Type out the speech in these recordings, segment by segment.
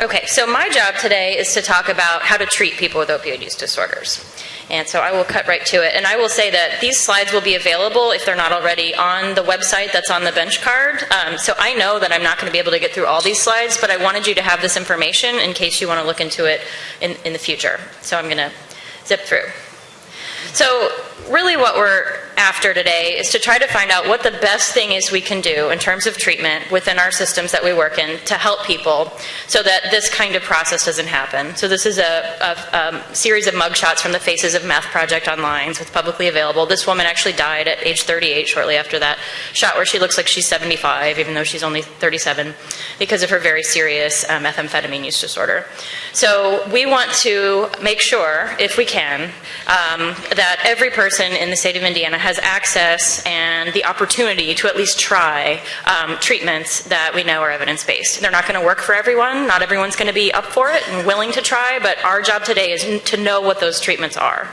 Okay, so my job today is to talk about how to treat people with opioid use disorders. And so I will cut right to it. And I will say that these slides will be available, if they're not already, on the website that's on the bench card. So I know that I'm not going to be able to get through all these slides, but I wanted you to have this information in case you want to look into it in the future. So I'm going to zip through. So really what we're after today is to try to find out what the best thing is we can do in terms of treatment within our systems that we work in to help people so that this kind of process doesn't happen. So this is a series of mugshots from the Faces of Meth project online, so it's publicly available. This woman actually died at age 38 shortly after that shot, where she looks like she's 75, even though she's only 37, because of her very serious methamphetamine use disorder. So we want to make sure, if we can, that every person in the state of Indiana has access and the opportunity to at least try treatments that we know are evidence-based. They're not going to work for everyone. Not everyone's going to be up for it and willing to try, but our job today is to know what those treatments are.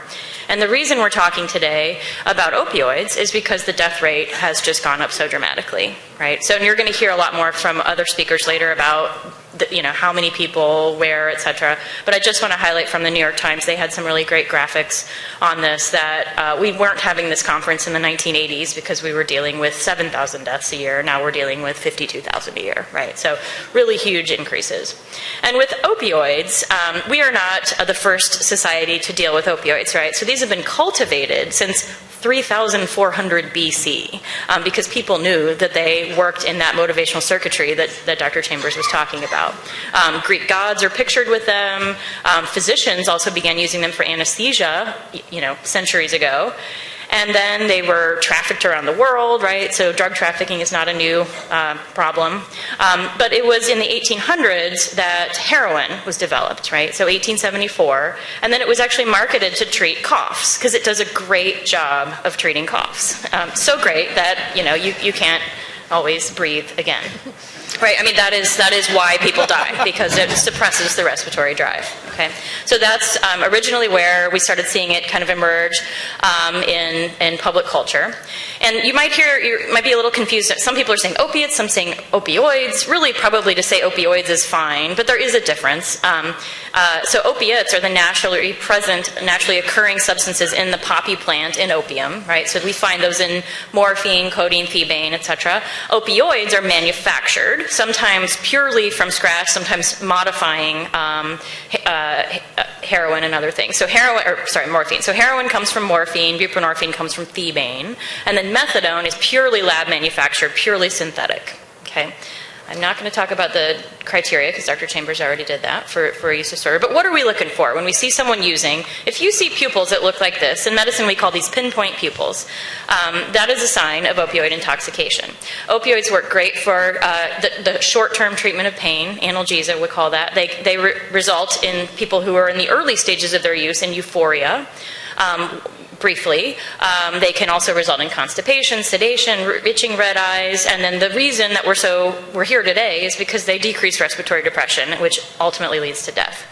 And the reason we're talking today about opioids is because the death rate has just gone up so dramatically, right? So, and you're going to hear a lot more from other speakers later about how many people, where, etc. But I just want to highlight from the New York Times, they had some really great graphics on this, that we weren't having this conference in the 1980s because we were dealing with 7,000 deaths a year. Now we're dealing with 52,000 a year, right? So really huge increases. And with opioids, we are not the first society to deal with opioids, right? So these have been cultivated since 3,400 BC, because people knew that they worked in that motivational circuitry that Dr. Chambers was talking about. Greek gods are pictured with them. Physicians also began using them for anesthesia, centuries ago. And then they were trafficked around the world, right? So drug trafficking is not a new problem. But it was in the 1800s that heroin was developed, right? So 1874. And then it was actually marketed to treat coughs, because it does a great job of treating coughs. So great that, you can't always breathe again. Right, I mean, that is why people die, because it suppresses the respiratory drive, okay? So that's originally where we started seeing it kind of emerge in public culture. And you might be a little confused. Some people are saying opiates, some saying opioids. Really, probably to say opioids is fine, but there is a difference. So opiates are the naturally present, naturally occurring substances in the poppy plant in opium, right? So we find those in morphine, codeine, thebaine, etc. Opioids are manufactured, sometimes purely from scratch, sometimes modifying heroin and other things. So morphine. So heroin comes from morphine, buprenorphine comes from thebaine, and then methadone is purely lab manufactured, purely synthetic, okay? I'm not going to talk about the criteria because Dr. Chambers already did that for a use disorder. But what are we looking for when we see someone using? If you see pupils that look like this, in medicine we call these pinpoint pupils. That is a sign of opioid intoxication. Opioids work great for the short-term treatment of pain. Analgesia, we call that. They result in people who are in the early stages of their use in euphoria. Briefly. They can also result in constipation, sedation, itching red eyes, and then the reason that we're here today is because they decrease respiratory depression, which ultimately leads to death.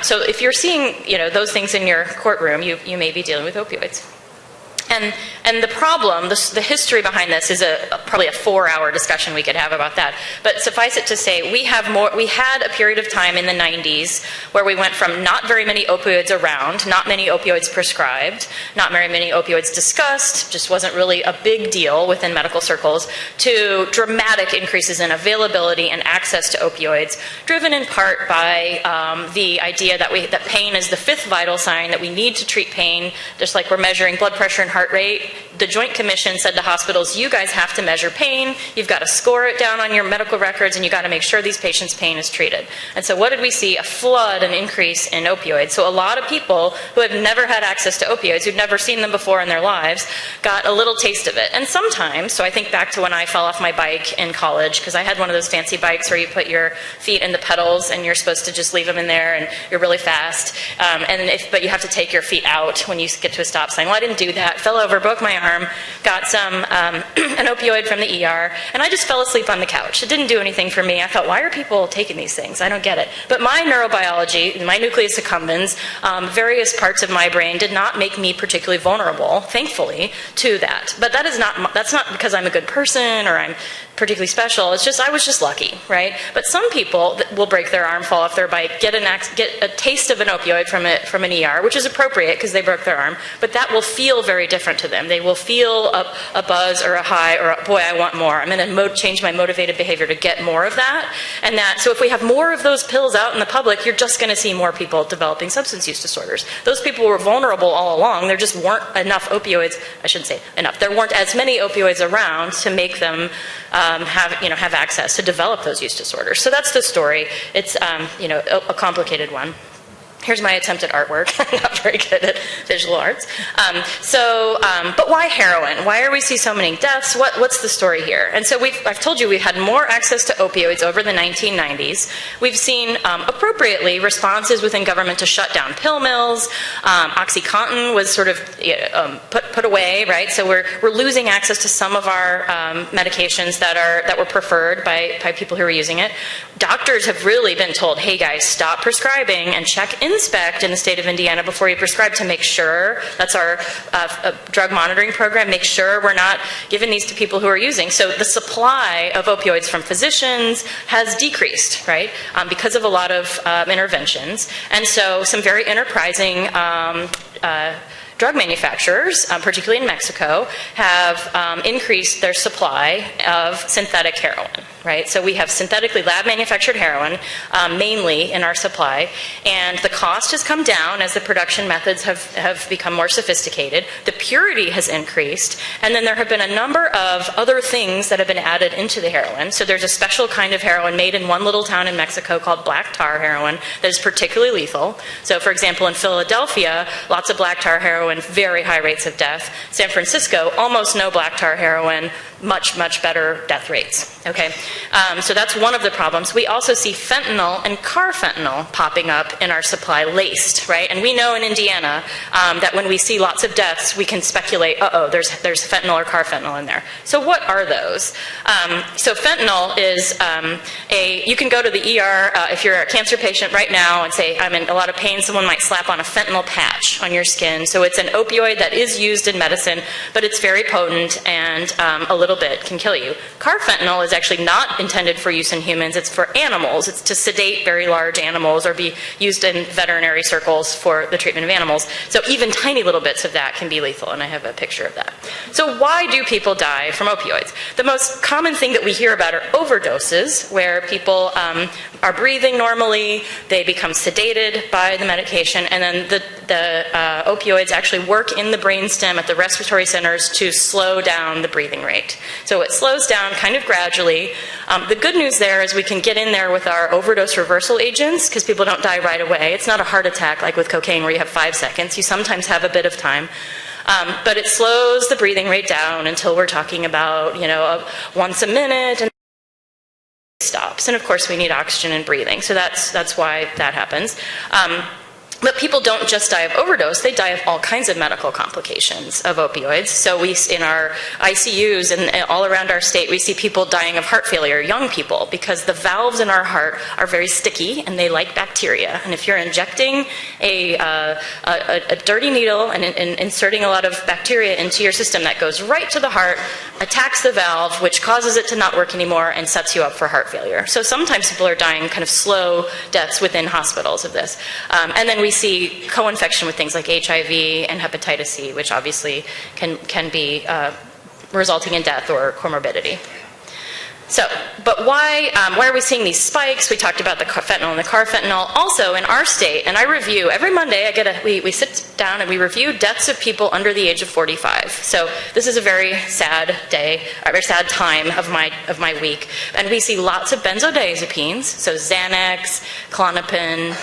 So if you're seeing those things in your courtroom, you may be dealing with opioids. And the problem, the history behind this is probably a 4-hour discussion we could have about that. But suffice it to say, we had a period of time in the 90s where we went from not very many opioids around, not many opioids prescribed, not very many opioids discussed, just wasn't really a big deal within medical circles, to dramatic increases in availability and access to opioids, driven in part by the idea that pain is the 5th vital sign, that we need to treat pain, just like we're measuring blood pressure and heart rate. The Joint Commission said to hospitals, you guys have to measure pain, you've got to score it down on your medical records, and you've got to make sure these patients' pain is treated. And so what did we see? A flood, an increase in opioids. So a lot of people who have never had access to opioids, who've never seen them before in their lives, got a little taste of it. And sometimes, so I think back to when I fell off my bike in college, because I had one of those fancy bikes where you put your feet in the pedals and you're supposed to just leave them in there and you're really fast. But you have to take your feet out when you get to a stop sign. Well, I didn't do that. Fell over, broke my arm, got an opioid from the ER, and I just fell asleep on the couch. It didn't do anything for me. I thought, why are people taking these things? I don't get it. But my neurobiology, my nucleus accumbens, various parts of my brain did not make me particularly vulnerable, thankfully, to that. But that's not because I'm a good person or I'm particularly special. It's just, I was just lucky, right? But some people will break their arm, fall off their bike, get a taste of an opioid from an ER, which is appropriate because they broke their arm, but that will feel very different to them. They will feel a buzz or a high or, boy, I want more. I'm going to change my motivated behavior to get more of that. And so if we have more of those pills out in the public, you're just going to see more people developing substance use disorders. Those people were vulnerable all along. There just weren't enough opioids, I shouldn't say enough, there weren't as many opioids around to make them have access to develop those use disorders. So that's the story. It's a complicated one. Here's my attempt at artwork. I'm not very good at visual arts. But why heroin? Why are we seeing so many deaths? What's the story here? And so I've told you we've had more access to opioids over the 1990s. We've seen, appropriately, responses within government to shut down pill mills. OxyContin was sort of put away, right? So we're losing access to some of our medications that were preferred by people who were using it. Doctors have really been told, hey guys, stop prescribing and inspect in the state of Indiana before you prescribe to make sure, that's our drug monitoring program, make sure we're not giving these to people who are using. So the supply of opioids from physicians has decreased, right, because of a lot of interventions. And so some very enterprising drug manufacturers, particularly in Mexico, have increased their supply of synthetic heroin, right? So we have synthetically lab-manufactured heroin, mainly in our supply, and the cost has come down as the production methods have become more sophisticated. The purity has increased, and then there have been a number of other things that have been added into the heroin. So there's a special kind of heroin made in one little town in Mexico called black tar heroin that is particularly lethal. So for example, in Philadelphia, lots of black tar heroin, very high rates of death. San Francisco, almost no black tar heroin, much, much better death rates. Okay, so that's one of the problems. We also see fentanyl and carfentanil popping up in our supply laced, right? And we know in Indiana that when we see lots of deaths, we can speculate, there's fentanyl or carfentanil in there. So what are those? So fentanyl is you can go to the ER if you're a cancer patient right now and say, I'm in a lot of pain, someone might slap on a fentanyl patch on your skin. So it's an opioid that is used in medicine, but it's very potent and a little bit can kill you. Carfentanil is actually not intended for use in humans, it's for animals. It's to sedate very large animals or be used in veterinary circles for the treatment of animals. So even tiny little bits of that can be lethal, and I have a picture of that. So why do people die from opioids? The most common thing that we hear about are overdoses, where people are breathing normally, they become sedated by the medication, and then the opioids actually work in the brainstem at the respiratory centers to slow down the breathing rate. So it slows down kind of gradually. The good news there is we can get in there with our overdose reversal agents because people don't die right away. It's not a heart attack like with cocaine where you have 5 seconds. You sometimes have a bit of time. But it slows the breathing rate down until we're talking about, once a minute, and stops. And of course we need oxygen and breathing. So that's why that happens. But people don't just die of overdose, they die of all kinds of medical complications of opioids. So in our ICUs and all around our state, we see people dying of heart failure, young people, because the valves in our heart are very sticky and they like bacteria. And if you're injecting a dirty needle and inserting a lot of bacteria into your system, that goes right to the heart, attacks the valve, which causes it to not work anymore and sets you up for heart failure. So sometimes people are dying kind of slow deaths within hospitals of this. And then we see co-infection with things like HIV and hepatitis C, which obviously can be resulting in death or comorbidity. So, but why are we seeing these spikes? We talked about the fentanyl and the carfentanil. Also, in our state, and I review, every Monday we sit down and we review deaths of people under the age of 45. So this is a very sad day, a very sad time of my week. And we see lots of benzodiazepines, so Xanax, Klonopin,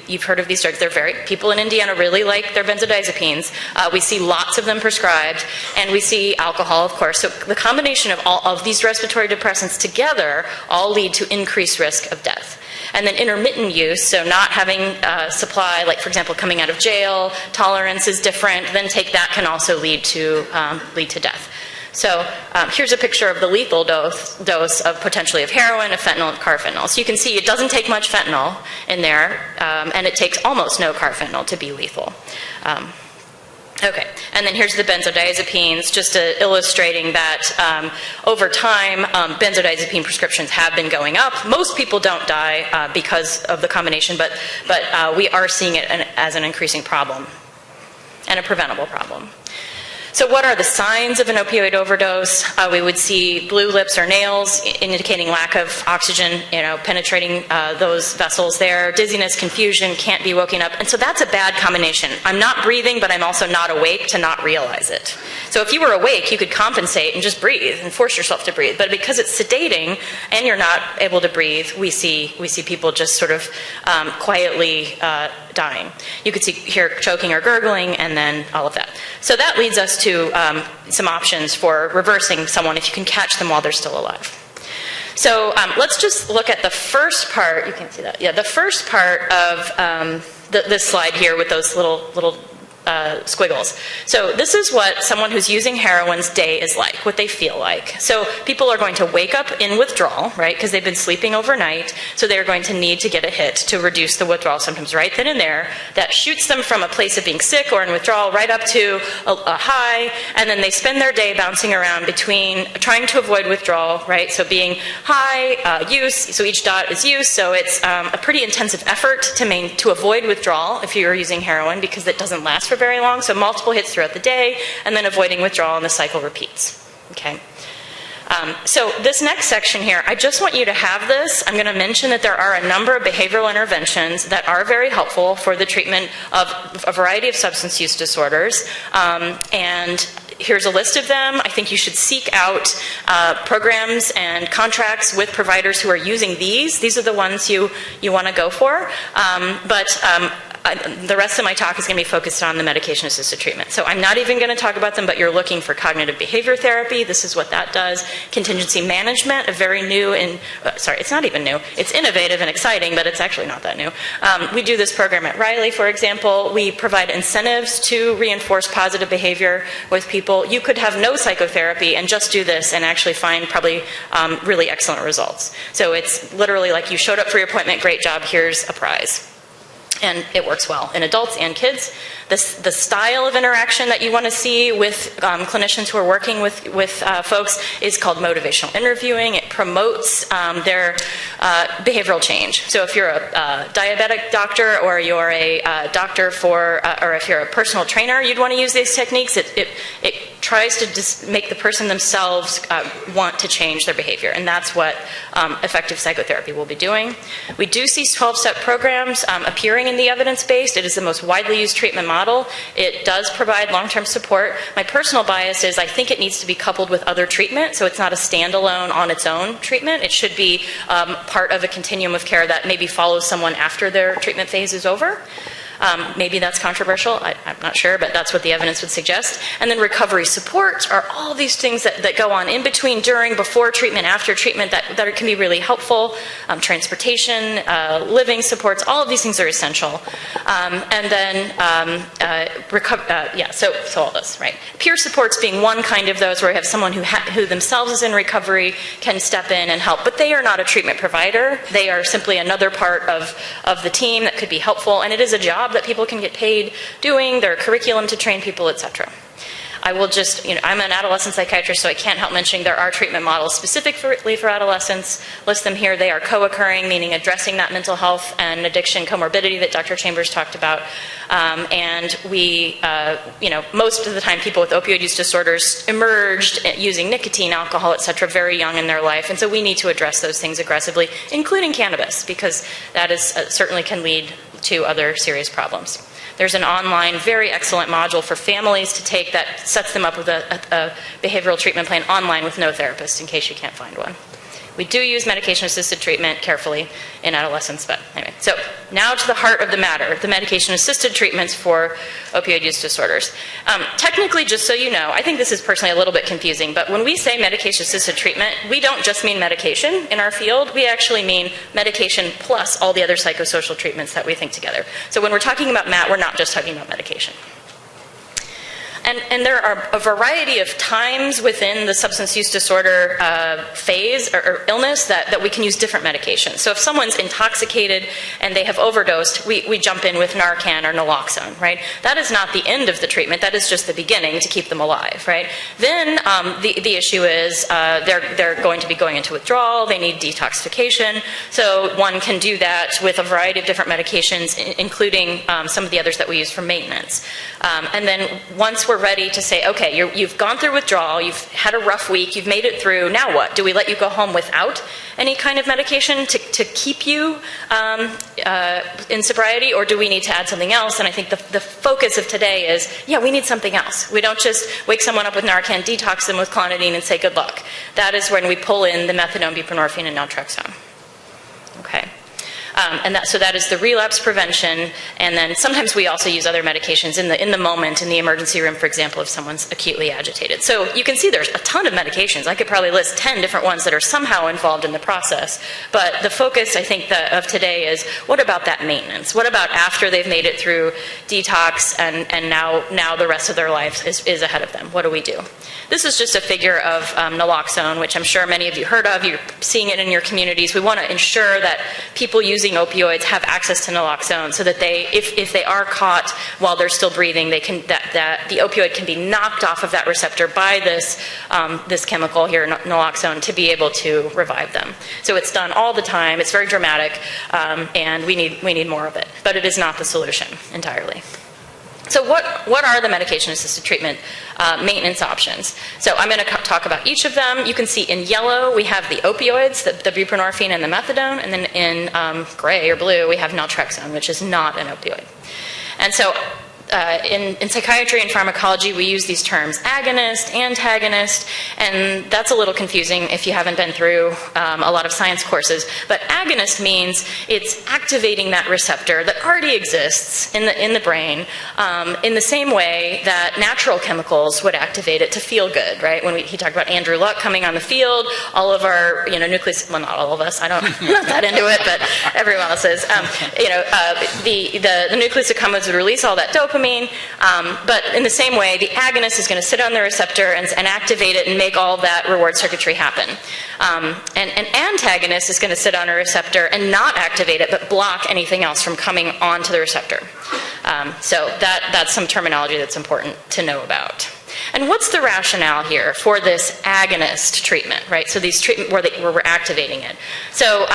you've heard of these drugs. People in Indiana really like their benzodiazepines. We see lots of them prescribed, and we see alcohol, of course. So the combination of all of these respiratory depressants together all lead to increased risk of death. And then intermittent use, so not having supply, like for example coming out of jail, tolerance is different, then take that can also lead to death. So here's a picture of the lethal dose of potentially of heroin, of fentanyl, and carfentanil. So you can see it doesn't take much fentanyl in there, and it takes almost no carfentanil to be lethal. Okay, and then here's the benzodiazepines, just illustrating that over time, benzodiazepine prescriptions have been going up. Most people don't die because of the combination, but we are seeing it as an increasing problem and a preventable problem. So what are the signs of an opioid overdose? We would see blue lips or nails, indicating lack of oxygen, penetrating those vessels there. Dizziness, confusion, can't be woken up. And so that's a bad combination. I'm not breathing, but I'm also not awake to not realize it. So if you were awake, you could compensate and just breathe and force yourself to breathe. But because it's sedating and you're not able to breathe, we see people just sort of quietly dying. You could hear choking or gurgling, and then all of that. So that leads us to some options for reversing someone if you can catch them while they're still alive. So let's just look at the first part. You can't see that. Yeah, the first part of this slide here with those little squiggles. So this is what someone who's using heroin's day is like, what they feel like. So people are going to wake up in withdrawal, right, because they've been sleeping overnight, so they're going to need to get a hit to reduce the withdrawal symptoms right then and there. That shoots them from a place of being sick or in withdrawal right up to a high, and then they spend their day bouncing around between trying to avoid withdrawal, right, so being high, use, so each dot is use, so it's a pretty intensive effort to avoid withdrawal if you're using heroin, because it doesn't last for very long, so multiple hits throughout the day, and then avoiding withdrawal, and the cycle repeats. Okay. So this next section here, I just want you to have this. I'm going to mention that there are a number of behavioral interventions that are very helpful for the treatment of a variety of substance use disorders, and here's a list of them. I think you should seek out programs and contracts with providers who are using these. These are the ones you want to go for, the rest of my talk is going to be focused on the medication-assisted treatment. So I'm not even going to talk about them, but you're looking for cognitive behavior therapy. This is what that does. Contingency management, a very new and, sorry, it's not even new. It's innovative and exciting, but it's actually not that new. We do this program at Riley, for example. We provide incentives to reinforce positive behavior with people. You could have no psychotherapy and just do this and actually find probably really excellent results. So it's literally like you showed up for your appointment, great job, here's a prize. And it works well in adults and kids. The style of interaction that you want to see with clinicians who are working with folks is called motivational interviewing. It promotes their behavioral change. So if you're a diabetic doctor, or you're a doctor or if you're a personal trainer, you'd want to use these techniques. It tries to just make the person themselves want to change their behavior, and that's what effective psychotherapy will be doing. We do see 12-step programs appearing in the evidence-based. It is the most widely used treatment model. It does provide long-term support. My personal bias is I think it needs to be coupled with other treatment, so it's not a standalone on its own treatment. It should be part of a continuum of care that maybe follows someone after their treatment phase is over. Maybe that's controversial, I'm not sure, but that's what the evidence would suggest. And then recovery support are all these things that go on in between, during, before treatment, after treatment that can be really helpful. Transportation, living supports, all of these things are essential. And then, so all this, right? Peer supports being one kind of those, where you have someone who themselves is in recovery, can step in and help, but they are not a treatment provider. They are simply another part of the team that could be helpful, and it is a job that people can get paid doing, their curriculum to train people, etc. I will just, I'm an adolescent psychiatrist, so I can't help mentioning there are treatment models specifically for adolescents. List them here. They are co-occurring, meaning addressing that mental health and addiction comorbidity that Dr. Chambers talked about. And we, most of the time people with opioid use disorders emerged using nicotine, alcohol, etc., very young in their life. And so we need to address those things aggressively, including cannabis, because that is certainly can lead to other serious problems. There's an online, very excellent module for families to take that sets them up with a behavioral treatment plan online with no therapist, in case you can't find one. We do use medication-assisted treatment carefully in adolescents, but anyway. So now to the heart of the matter, the medication-assisted treatments for opioid use disorders. Technically, just so you know, I think this is personally a little bit confusing, but when we say medication-assisted treatment, we don't just mean medication in our field. We actually mean medication plus all the other psychosocial treatments that we think together. So when we're talking about MAT, we're not just talking about medication. And there are a variety of times within the substance use disorder phase or illness that we can use different medications. So if someone's intoxicated and they have overdosed, we jump in with Narcan or Naloxone, right? That is not the end of the treatment. That is just the beginning to keep them alive, right? Then the issue is they're going to be going into withdrawal. They need detoxification. So one can do that with a variety of different medications, including some of the others that we use for maintenance. And then once we're ready to say, okay, you've gone through withdrawal, you've had a rough week, you've made it through, now what? Do we let you go home without any kind of medication to keep you in sobriety, or do we need to add something else? And I think the focus of today is, yeah, we need something else. We don't just wake someone up with Narcan, detox them with clonidine, and say good luck. That is when we pull in the methadone, buprenorphine, and naltrexone. Okay. So that is the relapse prevention, and then sometimes we also use other medications in the moment, in the emergency room, for example, if someone's acutely agitated. So you can see there's a ton of medications. I could probably list 10 different ones that are somehow involved in the process, but the focus, I think, of today is, what about that maintenance? What about after they've made it through detox and now the rest of their life is ahead of them? What do we do? This is just a figure of naloxone, which I'm sure many of you heard of. You're seeing it in your communities. We want to ensure that people using opioids have access to naloxone, so that if they are caught while they're still breathing, that the opioid can be knocked off of that receptor by this chemical here, naloxone, to be able to revive them. So it's done all the time. It's very dramatic, and we need more of it. But it is not the solution entirely. So what are the medication-assisted treatment maintenance options? So I'm going to talk about each of them. You can see in yellow we have the opioids, the buprenorphine and the methadone, and then in gray or blue we have naltrexone, which is not an opioid. And so in psychiatry and pharmacology, we use these terms agonist, antagonist, and that's a little confusing if you haven't been through a lot of science courses. But agonist means it's activating that receptor that already exists in the brain in the same way that natural chemicals would activate it to feel good, right? When he talked about Andrew Luck coming on the field, all of our nucleus, well, not all of us, I'm not that into it, but everyone else is. The nucleus accumbens would release all that dopamine. But in the same way, the agonist is going to sit on the receptor and activate it and make all that reward circuitry happen. And an antagonist is going to sit on a receptor and not activate it, but block anything else from coming onto the receptor. So that's some terminology that's important to know about. And what's the rationale here for this agonist treatment, right? So these treatment where we're activating it. So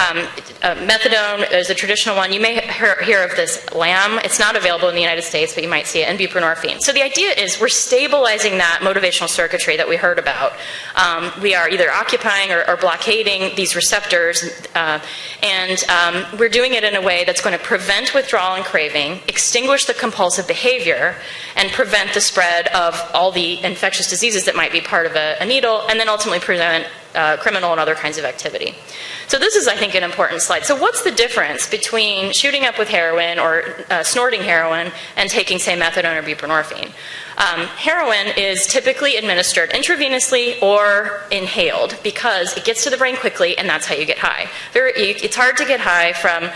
methadone is a traditional one. You may hear of this LAM. It's not available in the United States, but you might see it, and buprenorphine. So the idea is we're stabilizing that motivational circuitry that we heard about. We are either occupying or blockading these receptors, and we're doing it in a way that's going to prevent withdrawal and craving, extinguish the compulsive behavior, and prevent the spread of all the infectious diseases that might be part of a needle, and then ultimately prevent criminal and other kinds of activity. So this is, I think, an important slide. So what's the difference between shooting up with heroin or snorting heroin and taking, say, methadone or buprenorphine? Heroin is typically administered intravenously or inhaled because it gets to the brain quickly, and that's how you get high. It's hard to get high from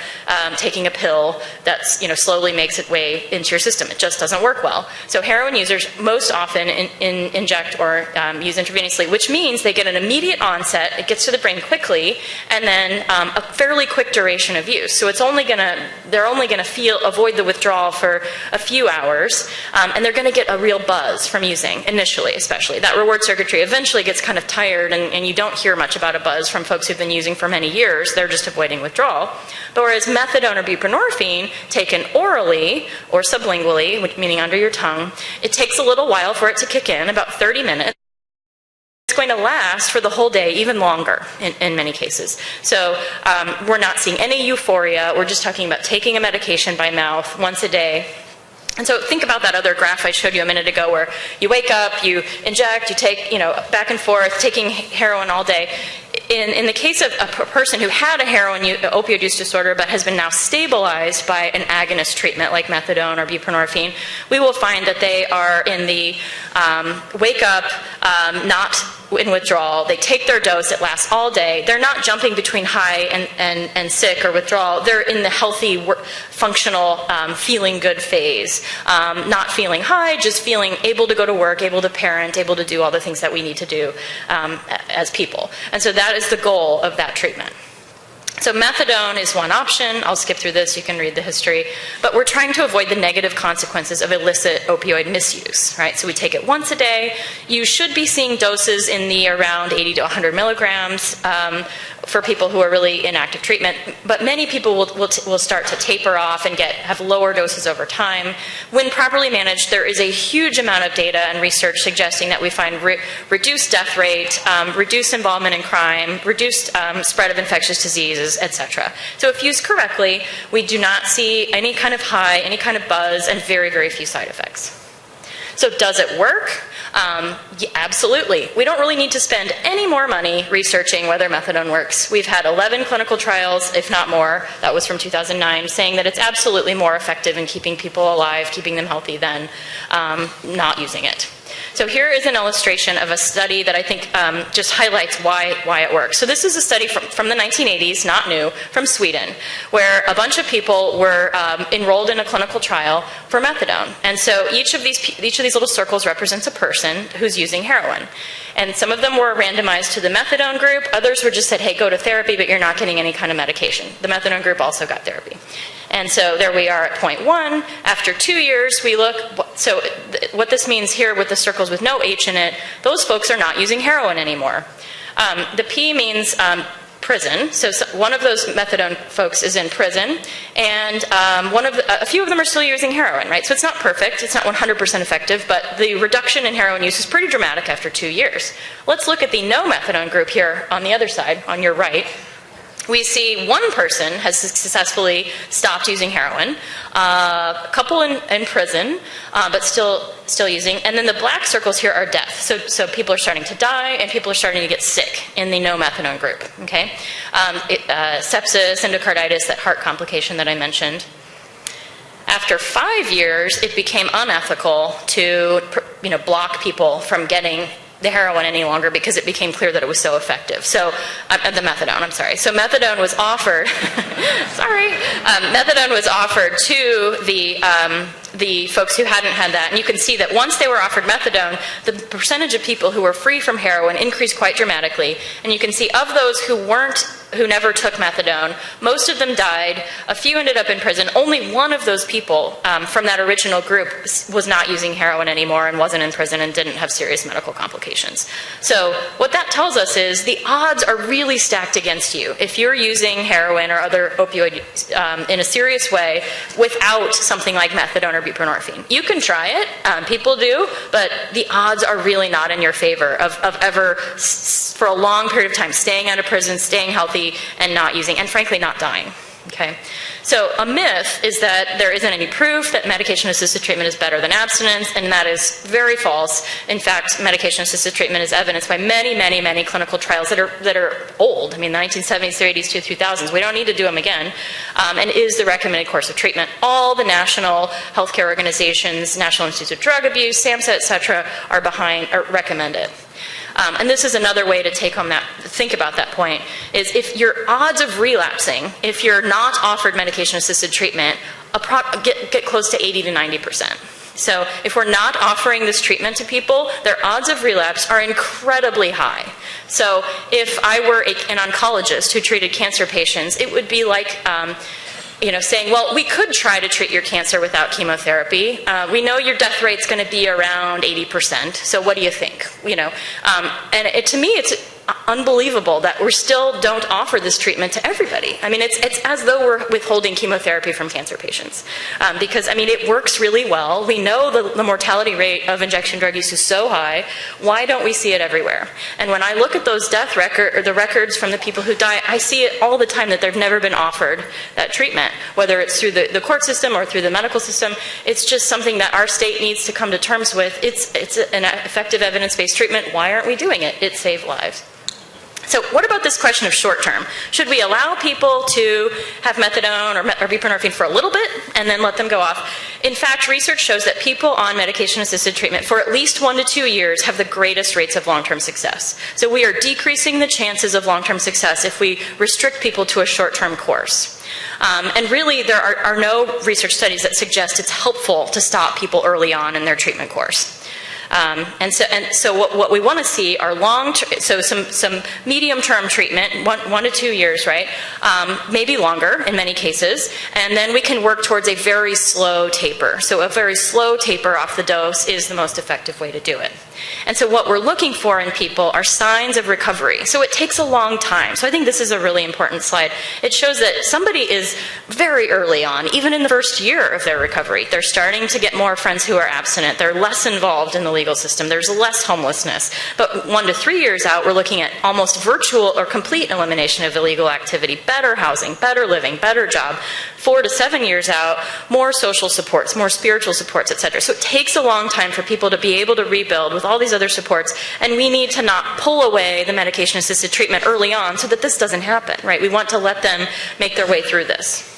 taking a pill that slowly makes its way into your system. It just doesn't work well. So heroin users most often inject or use intravenously, which means they get an immediate onset, it gets to the brain quickly, and then a fairly quick duration of use. So they're only going to avoid the withdrawal for a few hours, and they're going to get a real buzz from using, initially especially. That reward circuitry eventually gets kind of tired, and you don't hear much about a buzz from folks who've been using for many years. They're just avoiding withdrawal. But whereas methadone or buprenorphine, taken orally or sublingually, meaning under your tongue, it takes a little while for it to kick in, about 30 minutes. It's going to last for the whole day, even longer in many cases. So we're not seeing any euphoria. We're just talking about taking a medication by mouth once a day. And so think about that other graph I showed you a minute ago where you wake up, you inject, you take, back and forth, taking heroin all day. in the case of a person who had a opioid use disorder but has been now stabilized by an agonist treatment like methadone or buprenorphine, we will find that they are in the wake up, not in withdrawal. They take their dose. It lasts all day. They're not jumping between high and sick or withdrawal. They're in the healthy, functional, feeling good phase. Not feeling high, just feeling able to go to work, able to parent, able to do all the things that we need to do as people. And so that is the goal of that treatment. So methadone is one option. I'll skip through this. You can read the history. But we're trying to avoid the negative consequences of illicit opioid misuse, right? So we take it once a day. You should be seeing doses in the around 80 to 100 milligrams for people who are really in active treatment. But many people will start to taper off and have lower doses over time. When properly managed, there is a huge amount of data and research suggesting that we find reduced death rate, reduced involvement in crime, reduced spread of infectious diseases, etc. So if used correctly, we do not see any kind of high, any kind of buzz, and very, very few side effects. So does it work? Yeah, absolutely. We don't really need to spend any more money researching whether methadone works. We've had 11 clinical trials, if not more, that was from 2009, saying that it's absolutely more effective in keeping people alive, keeping them healthy than not using it. So here is an illustration of a study that I think just highlights why it works. So this is a study from the 1980s, not new, from Sweden, where a bunch of people were enrolled in a clinical trial for methadone. And so each of these little circles represents a person who's using heroin. And some of them were randomized to the methadone group. Others were just said, hey, go to therapy, but you're not getting any kind of medication. The methadone group also got therapy. And so there we are at point 1. After 2 years, we look. So what this means here with the circles with no H in it, those folks are not using heroin anymore. The P means prison. So one of those methadone folks is in prison, and a few of them are still using heroin, right? So it's not perfect. It's not 100% effective, but the reduction in heroin use is pretty dramatic after 2 years. Let's look at the no methadone group here on the other side, on your right. We see one person has successfully stopped using heroin, a couple in prison, but still using, and then the black circles here are death. So people are starting to die, and people are starting to get sick in the no methadone group. Okay, sepsis, endocarditis, that heart complication that I mentioned. After 5 years, it became unethical to block people from getting the heroin any longer because it became clear that it was so effective. So, the methadone, I'm sorry. So methadone was offered, methadone was offered to the folks who hadn't had that. And you can see that once they were offered methadone, the percentage of people who were free from heroin increased quite dramatically. And you can see of those who never took methadone, most of them died. A few ended up in prison. Only one of those people from that original group was not using heroin anymore and wasn't in prison and didn't have serious medical complications. So what that tells us is the odds are really stacked against you if you're using heroin or other opioid in a serious way without something like methadone or buprenorphine. You can try it, people do, but the odds are really not in your favor of ever, for a long period of time, staying out of prison, staying healthy, and not using, and frankly not dying. Okay, so a myth is that there isn't any proof that medication-assisted treatment is better than abstinence, and that is very false. In fact, medication-assisted treatment is evidenced by many, many, many clinical trials that are old. I mean, the 1970s, 80s, 2000s. We don't need to do them again, and is the recommended course of treatment. All the national healthcare organizations, National Institute of Drug Abuse, SAMHSA, etc., are recommend it. And this is another way to think about that point, is if your odds of relapsing, if you're not offered medication-assisted treatment, get close to 80 to 90%. So if we're not offering this treatment to people, their odds of relapse are incredibly high. So if I were an oncologist who treated cancer patients, it would be like saying, well, we could try to treat your cancer without chemotherapy. We know your death rate's going to be around 80%. So what do you think? And to me, it's unbelievable that we still don't offer this treatment to everybody. I mean, it's as though we're withholding chemotherapy from cancer patients. Because, I mean, it works really well. We know the mortality rate of injection drug use is so high. Why don't we see it everywhere? And when I look at those death the records from the people who die, I see it all the time that they've never been offered that treatment, whether it's through the court system or through the medical system. It's just something that our state needs to come to terms with. It's an effective evidence-based treatment. Why aren't we doing it? It saved lives. So what about this question of short term? Should we allow people to have methadone or buprenorphine for a little bit and then let them go off? In fact, research shows that people on medication-assisted treatment for at least 1 to 2 years have the greatest rates of long-term success. So we are decreasing the chances of long-term success if we restrict people to a short-term course. And really, there are no research studies that suggest it's helpful to stop people early on in their treatment course. And so what we want to see are some medium-term treatment, 1 to 2 years, right? Maybe longer in many cases, and then we can work towards a very slow taper. So a very slow taper off the dose is the most effective way to do it. And so what we're looking for in people are signs of recovery. So it takes a long time. So I think this is a really important slide. It shows that somebody is very early on, even in the first year of their recovery. They're starting to get more friends who are abstinent. They're less involved in the legal system. There's less homelessness. But 1 to 3 years out, we're looking at almost virtual or complete elimination of illegal activity, better housing, better living, better job. 4 to 7 years out, more social supports, more spiritual supports, etc. So it takes a long time for people to be able to rebuild with all these other supports, and we need to not pull away the medication-assisted treatment early on so that this doesn't happen, right? We want to let them make their way through this.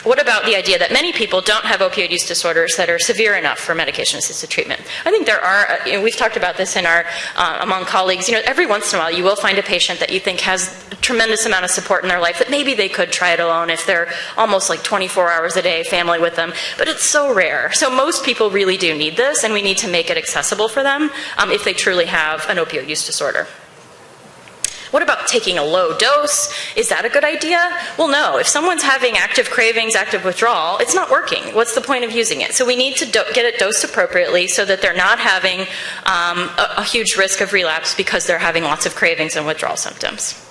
What about the idea that many people don't have opioid use disorders that are severe enough for medication-assisted treatment? I think there are, we've talked about this in our, among colleagues, every once in a while you will find a patient that you think has a tremendous amount of support in their life that maybe they could try it alone if they're almost like 24 hours a day, family with them, but it's so rare. So most people really do need this, and we need to make it accessible for them if they truly have an opioid use disorder. What about taking a low dose? Is that a good idea? Well, no. If someone's having active cravings, active withdrawal, it's not working. What's the point of using it? So we need to get it dosed appropriately so that they're not having a huge risk of relapse because they're having lots of cravings and withdrawal symptoms.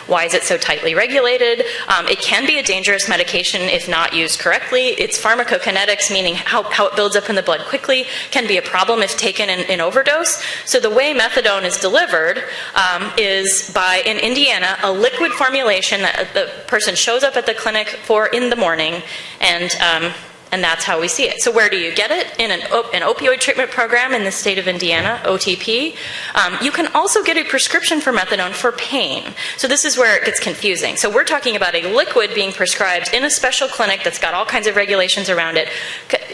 Why is it so tightly regulated? It can be a dangerous medication if not used correctly. Its pharmacokinetics, meaning how it builds up in the blood quickly, can be a problem if taken in overdose. So the way methadone is delivered is by, in Indiana, a liquid formulation that the person shows up at the clinic for in the morning, and that's how we see it. So where do you get it? In an opioid treatment program in the state of Indiana, OTP. You can also get a prescription for methadone for pain. So this is where it gets confusing. So we're talking about a liquid being prescribed in a special clinic that's got all kinds of regulations around it,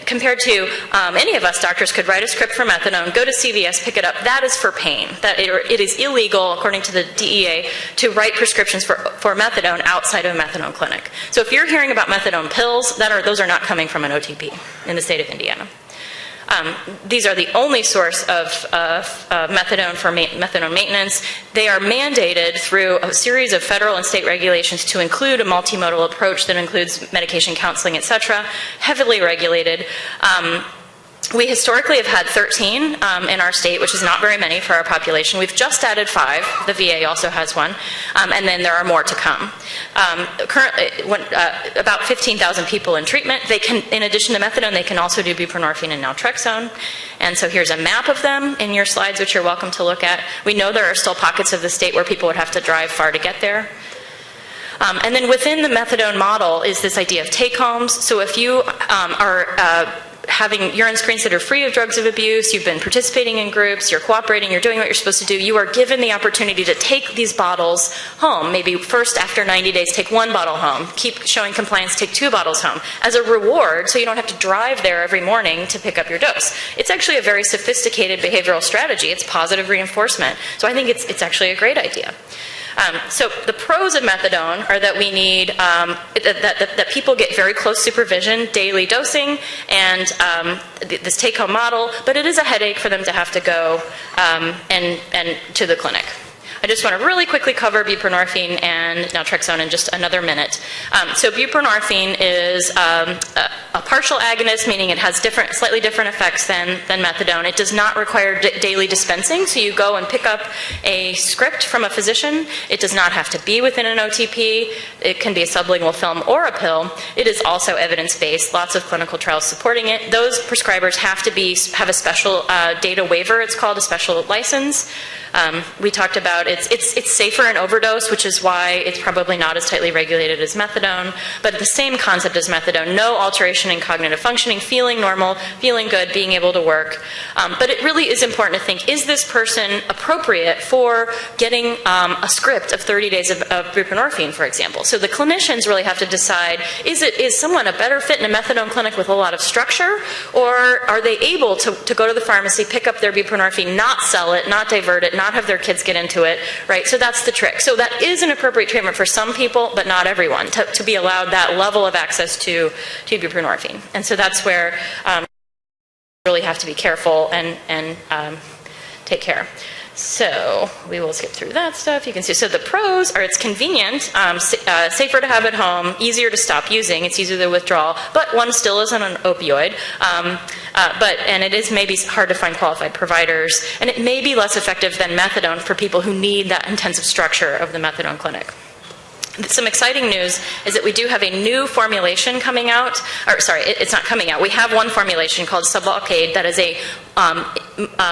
compared to any of us doctors could write a script for methadone, go to CVS, pick it up. That is for pain. It is illegal, according to the DEA, to write prescriptions for methadone outside of a methadone clinic. So if you're hearing about methadone pills, those are not coming from an OTP in the state of Indiana. These are the only source of methadone for methadone maintenance. They are mandated through a series of federal and state regulations to include a multimodal approach that includes medication counseling, etc., heavily regulated. We historically have had 13 in our state, which is not very many for our population. We've just added 5. The VA also has one. And then there are more to come. Currently, about 15,000 people in treatment. They can, in addition to methadone, they can also do buprenorphine and naltrexone. And so here's a map of them in your slides, which you're welcome to look at. We know there are still pockets of the state where people would have to drive far to get there. And then within the methadone model is this idea of take-homes. So if you are having urine screens that are free of drugs of abuse, you've been participating in groups, you're cooperating, you're doing what you're supposed to do, you are given the opportunity to take these bottles home. Maybe first, after 90 days, take 1 bottle home. Keep showing compliance, take 2 bottles home as a reward, so you don't have to drive there every morning to pick up your dose. It's actually a very sophisticated behavioral strategy. It's positive reinforcement. So I think it's actually a great idea. So the pros of methadone are that we need that people get very close supervision, daily dosing, and this take-home model. But it is a headache for them to have to go and to the clinic. I just want to really quickly cover buprenorphine and naltrexone in just another minute. So buprenorphine is a partial agonist, meaning it has slightly different effects than methadone. It does not require daily dispensing, so you go and pick up a script from a physician. It does not have to be within an OTP. It can be a sublingual film or a pill. It is also evidence-based, lots of clinical trials supporting it. Those prescribers have to have a special data waiver, it's called, a special license. We talked about it's safer in overdose, which is why it's probably not as tightly regulated as methadone, but the same concept as methadone, no alteration cognition and cognitive functioning, feeling normal, feeling good, being able to work. But it really is important to think, is this person appropriate for getting a script of 30 days of buprenorphine, for example? So the clinicians really have to decide, is someone a better fit in a methadone clinic with a lot of structure, or are they able to go to the pharmacy, pick up their buprenorphine, not sell it, not divert it, not have their kids get into it, right? So that's the trick. So that is an appropriate treatment for some people, but not everyone, to be allowed that level of access to buprenorphine. And so that's where really have to be careful and take care. So we will skip through that stuff. You can see, so the pros are it's convenient, safer to have at home, easier to stop using, it's easier to withdraw, but one still isn't an opioid. And it is maybe hard to find qualified providers, and it may be less effective than methadone for people who need that intensive structure of the methadone clinic. Some exciting news is that we do have a new formulation coming out, or sorry, it's not coming out. We have one formulation called Sublocade that is a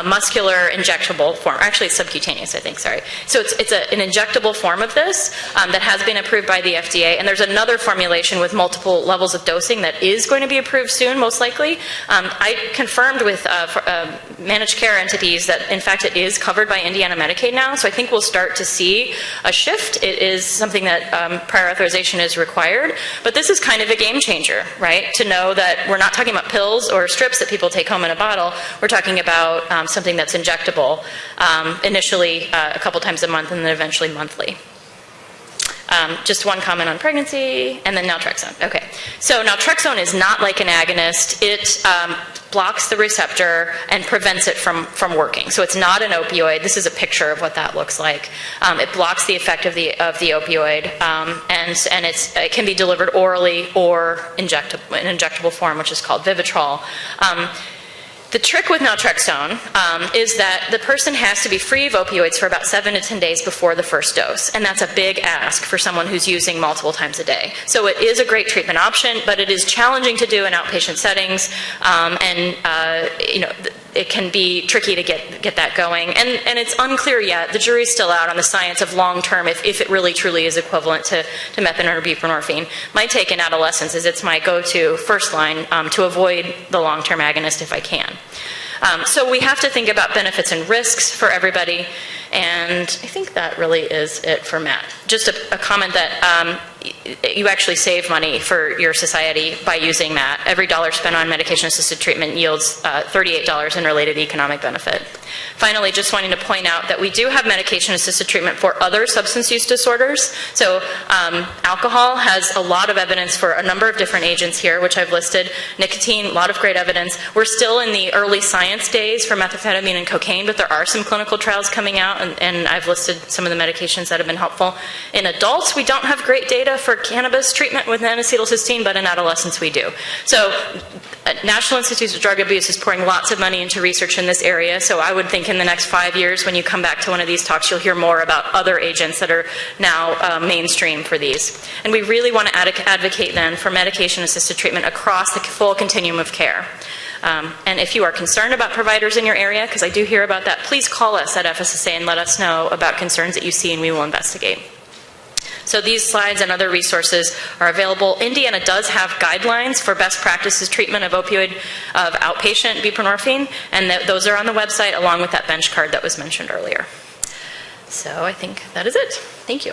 muscular injectable form. Actually, it's subcutaneous, I think, sorry. So it's an injectable form of this that has been approved by the FDA, and there's another formulation with multiple levels of dosing that is going to be approved soon, most likely. I confirmed with managed care entities that, in fact, it is covered by Indiana Medicaid now, so I think we'll start to see a shift. It is something that prior authorization is required, but this is kind of a game changer, right? To know that we're not talking about pills or strips that people take home in a bottle, we're talking about something that's injectable, initially a couple times a month and then eventually monthly. Just one comment on pregnancy, and then naltrexone. Okay, so naltrexone is not like an agonist. It blocks the receptor and prevents it from working. So it's not an opioid. This is a picture of what that looks like. It blocks the effect of the opioid, and it can be delivered orally or in injectable form, which is called Vivitrol. The trick with naltrexone is that the person has to be free of opioids for about 7 to 10 days before the first dose, and that's a big ask for someone who's using multiple times a day. So it is a great treatment option, but it is challenging to do in outpatient settings, it can be tricky to get that going, and it's unclear yet. The jury's still out on the science of long-term, if it really truly is equivalent to methadone or buprenorphine. My take in adolescence is it's my go-to first line to avoid the long-term agonist if I can. So we have to think about benefits and risks for everybody, and I think that really is it for Matt. Just a comment that you actually save money for your society by using that. Every dollar spent on medication-assisted treatment yields $38 in related economic benefit. Finally, just wanting to point out that we do have medication-assisted treatment for other substance use disorders. So alcohol has a lot of evidence for a number of different agents here, which I've listed. Nicotine, a lot of great evidence. We're still in the early science days for methamphetamine and cocaine, but there are some clinical trials coming out, and I've listed some of the medications that have been helpful. In adults, we don't have great data for cannabis treatment with N-acetylcysteine, but in adolescents we do. So National Institute of Drug Abuse is pouring lots of money into research in this area, so I would think in the next 5 years when you come back to one of these talks, you'll hear more about other agents that are now mainstream for these. And we really want to advocate then for medication-assisted treatment across the full continuum of care. And if you are concerned about providers in your area, because I do hear about that, please call us at FSSA and let us know about concerns that you see, and we will investigate. So these slides and other resources are available. Indiana does have guidelines for best practices treatment of outpatient buprenorphine, and those are on the website along with that bench card that was mentioned earlier. So I think that is it. Thank you.